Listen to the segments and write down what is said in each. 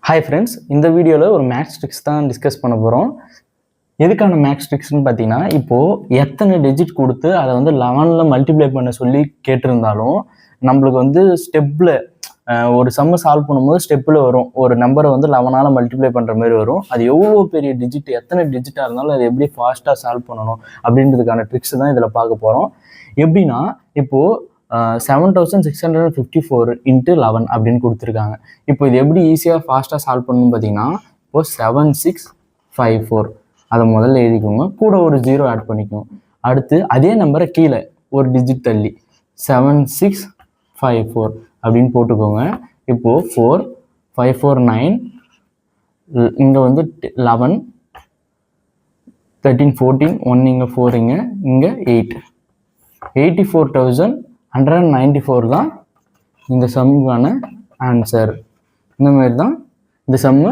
Hi friends, இந்த வீடியோவில் ஒரு மேக்ஸ் ட்ரிக்ஸ் தான் டிஸ்கஸ் பண்ண போகிறோம். எதுக்கான மேக்ஸ் ட்ரிக்ஸ்னு பார்த்தீங்கன்னா, இப்போது எத்தனை டிஜிட் கொடுத்து அதை வந்து 11ல் மல்டிப்ளை பண்ண சொல்லி கேட்டிருந்தாலும் நம்மளுக்கு வந்து ஸ்டெப்பில் ஒரு சம்மை சால்வ் பண்ணும்போது ஸ்டெப்பில் வரும். ஒரு நம்பரை வந்து 11ஆல் மல்டிப்ளை பண்ணுற மாதிரி வரும். அது எவ்வளோ பெரிய டிஜிட், எத்தனை டிஜிட்டாக இருந்தாலும் அதை எப்படி ஃபாஸ்ட்டாக சால்வ் பண்ணணும் அப்படின்றதுக்கான ட்ரிக்ஸ் தான் இதில் பார்க்க போகிறோம். எப்படின்னா, இப்போது 7654 × 11 அப்படின்னு கொடுத்துருக்காங்க. இப்போ இது எப்படி ஈஸியாக ஃபாஸ்ட்டாக சால்வ் பண்ணணும்னு பார்த்தீங்கன்னா, இப்போது 7654 அதை முதல்ல எழுதிக்கோங்க, கூட ஒரு 0 ஆட் பண்ணிக்கோங்க. அடுத்து அதே நம்பரை கீழே ஒரு டிஜிட் தள்ளி 7654 அப்படின்னு போட்டுக்கோங்க. இப்போது 4 5 4 9, இங்கே வந்து 11 13 14, 1 இங்கே 4, இங்கே 8, 84,194 தான் இந்த சம்முக்கான ஆன்சர். இந்த மாதிரி தான் இந்த சம்மு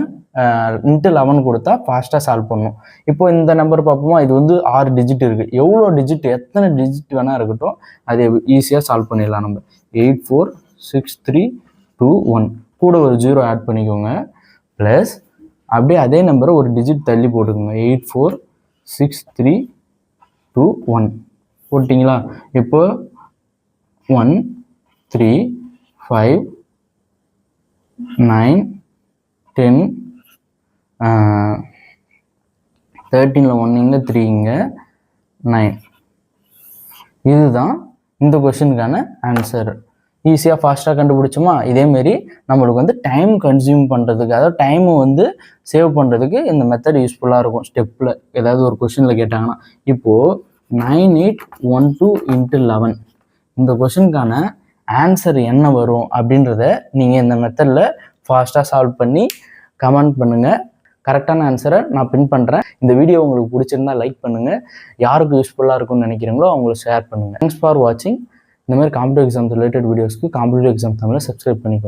இன்ட்டு 11 கொடுத்தா ஃபாஸ்ட்டாக சால்வ் பண்ணணும். இப்போ இந்த நம்பர் பார்ப்போமா, இது வந்து 6 டிஜிட் இருக்குது. எவ்வளோ டிஜிட், எத்தனை டிஜிட் வேணால் இருக்கட்டும், அது ஈஸியாக சால்வ் பண்ணிடலாம். நம்ம 8 4 6 3 2 1 கூட ஒரு 0 ஆட் பண்ணிக்கோங்க. ப்ளஸ் அப்படியே அதே நம்பரை ஒரு டிஜிட் தள்ளி போட்டுக்கோங்க. 8 4 6 3 2 1 போட்டிங்களா? இப்போ 1 3 5 9 10 13ல் 1 இங்கே 3 இங்கே 9. இதுதான் இந்த கொஷனுக்கான ஆன்சர். ஈஸியாக ஃபாஸ்ட்டாக கண்டுபிடிச்சோமா? இதேமாரி நம்மளுக்கு வந்து டைம் கன்சியூம் பண்ணுறதுக்கு, அதாவது டைமை வந்து சேவ் பண்ணுறதுக்கு இந்த மெத்தட் யூஸ்ஃபுல்லாக இருக்கும். ஸ்டெப்பில் ஏதாவது ஒரு கொஷனில் கேட்டாங்கன்னா, இப்போது 9812 × 11 இந்த கொஷனுக்கான ஆன்சர் என்ன வரும் அப்படின்றத நீங்கள் இந்த மெத்தடில் ஃபாஸ்ட்டாக சால்வ் பண்ணி கமெண்ட் பண்ணுங்கள். கரெக்டான ஆன்சரை நான் பின் பண்ணுறேன். இந்த வீடியோ உங்களுக்கு பிடிச்சிருந்தா லைக் பண்ணுங்கள். யாருக்கு யூஸ்ஃபுல்லாக இருக்கும்னு நினைக்கிறீங்களோ அவங்களுக்கு ஷேர் பண்ணுங்கள். தேங்க்ஸ் ஃபார் வாட்சிங். இந்த மாதிரி காம்படிட்டிவ் எக்ஸாம்ஸ் ரிலேட்டட் வீடியோஸ்க்கு காம்படிட்டிவ் எக்ஸாம் தமிழை சப்ஸ்கிரைப் பண்ணிக்கோங்க.